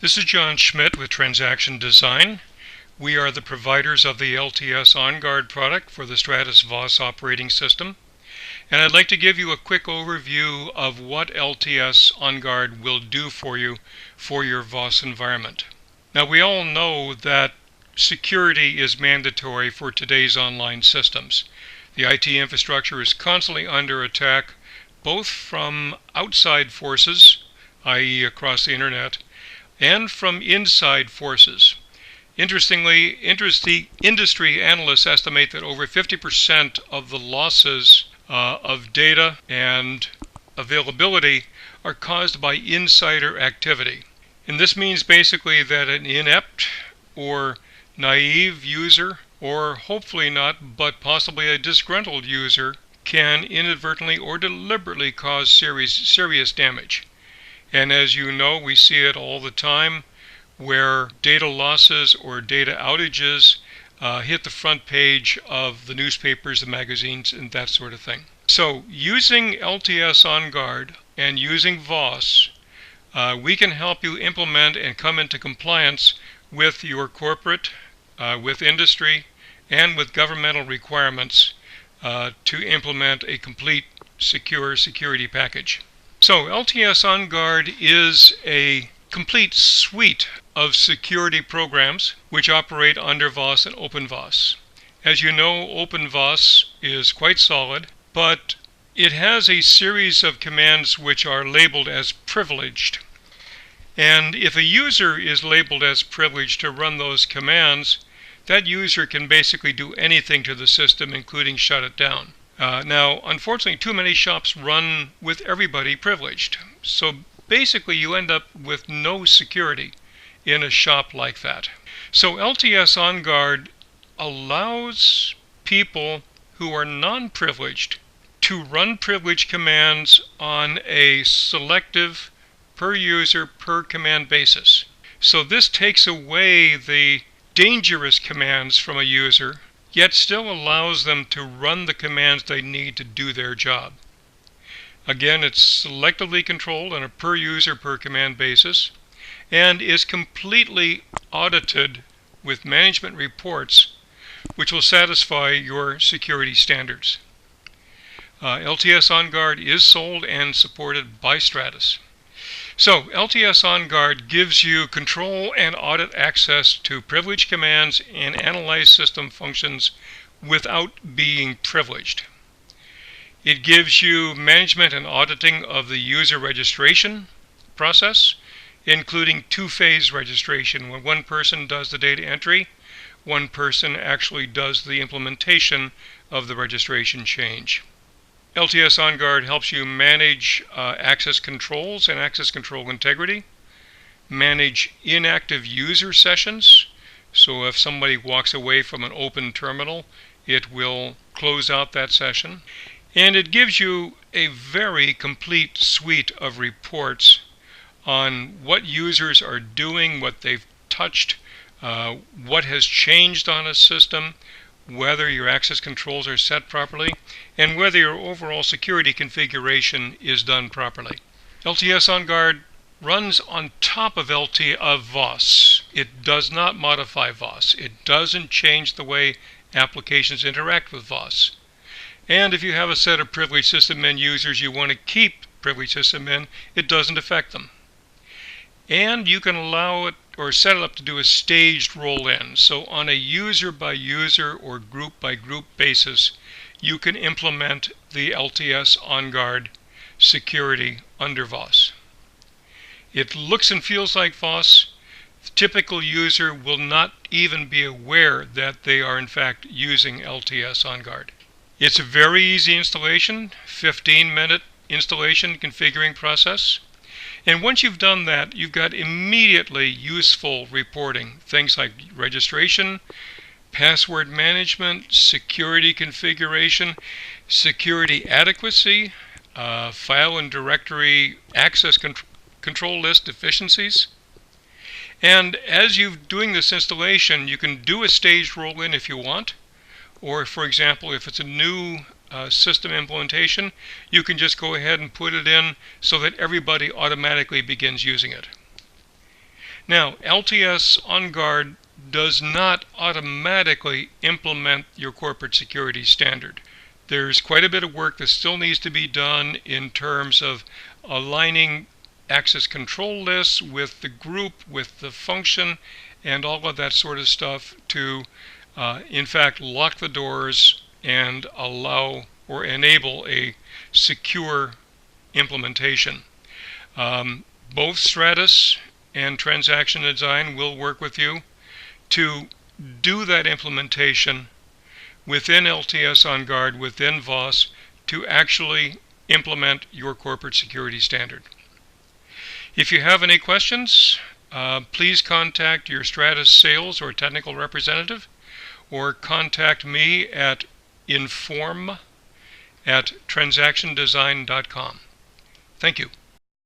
This is John Schmidt with Transaction Design. We are the providers of the LTS OnGuard product for the Stratus VOS operating system. And I'd like to give you a quick overview of what LTS OnGuard will do for you for your VOS environment. Now, we all know that security is mandatory for today's online systems. The IT infrastructure is constantly under attack, both from outside forces, i.e. across the internet, and from inside forces. Interestingly, industry analysts estimate that over 50% of the losses of data and availability are caused by insider activity. And this means basically that an inept or naive user, or hopefully not, but possibly a disgruntled user, can inadvertently or deliberately cause serious damage. And as you know, we see it all the time where data losses or data outages hit the front page of the newspapers, the magazines, and that sort of thing. So using LTS OnGuard and using VOS, we can help you implement and come into compliance with your corporate, with industry, and with governmental requirements to implement a complete secure security package. So LTS OnGuard is a complete suite of security programs which operate under VOS and OpenVOS. As you know, OpenVOS is quite solid, but it has a series of commands which are labeled as privileged. And if a user is labeled as privileged to run those commands, that user can basically do anything to the system, including shut it down. Now, unfortunately, too many shops run with everybody privileged. So basically, you end up with no security in a shop like that. So LTS OnGuard allows people who are non-privileged to run privilege commands on a selective per user, per command basis. So this takes away the dangerous commands from a user, yet still allows them to run the commands they need to do their job. Again, it's selectively controlled on a per user, per command basis, and is completely audited with management reports which will satisfy your security standards. LTS OnGuard is sold and supported by Stratus. So LTS OnGuard gives you control and audit access to privileged commands and analyze system functions without being privileged. It gives you management and auditing of the user registration process, including two-phase registration. When one person does the data entry, one person actually does the implementation of the registration change. LTS OnGuard helps you manage access controls and access control integrity, manage inactive user sessions. So if somebody walks away from an open terminal, it will close out that session. And it gives you a very complete suite of reports on what users are doing, what they've touched, what has changed on a system, whether your access controls are set properly, and whether your overall security configuration is done properly. LTS OnGuard runs on top of VOS. It does not modify VOS. It doesn't change the way applications interact with VOS. And if you have a set of privileged system end users you want to keep privileged system in, it doesn't affect them. And you can allow it or set it up to do a staged roll-in. So on a user-by-user or group-by-group basis, you can implement the LTS OnGuard security under VOS. It looks and feels like VOS. The typical user will not even be aware that they are in fact using LTS OnGuard. It's a very easy installation, 15-minute installation configuring process. And once you've done that, you've got immediately useful reporting. Things like registration, password management, security configuration, security adequacy, file and directory access control list deficiencies. And as you're doing this installation, you can do a staged roll-in if you want. Or, for example, if it's a new system implementation, you can just go ahead and put it in so that everybody automatically begins using it. Now, LTS OnGuard does not automatically implement your corporate security standard. There's quite a bit of work that still needs to be done in terms of aligning access control lists with the group, with the function, and all of that sort of stuff to, in fact, lock the doors and allow or enable a secure implementation. Both Stratus and Transaction Design will work with you to do that implementation within LTS OnGuard, within VOS, to actually implement your corporate security standard. If you have any questions, please contact your Stratus sales or technical representative, or contact me at inform@transactiondesign.com. Thank you.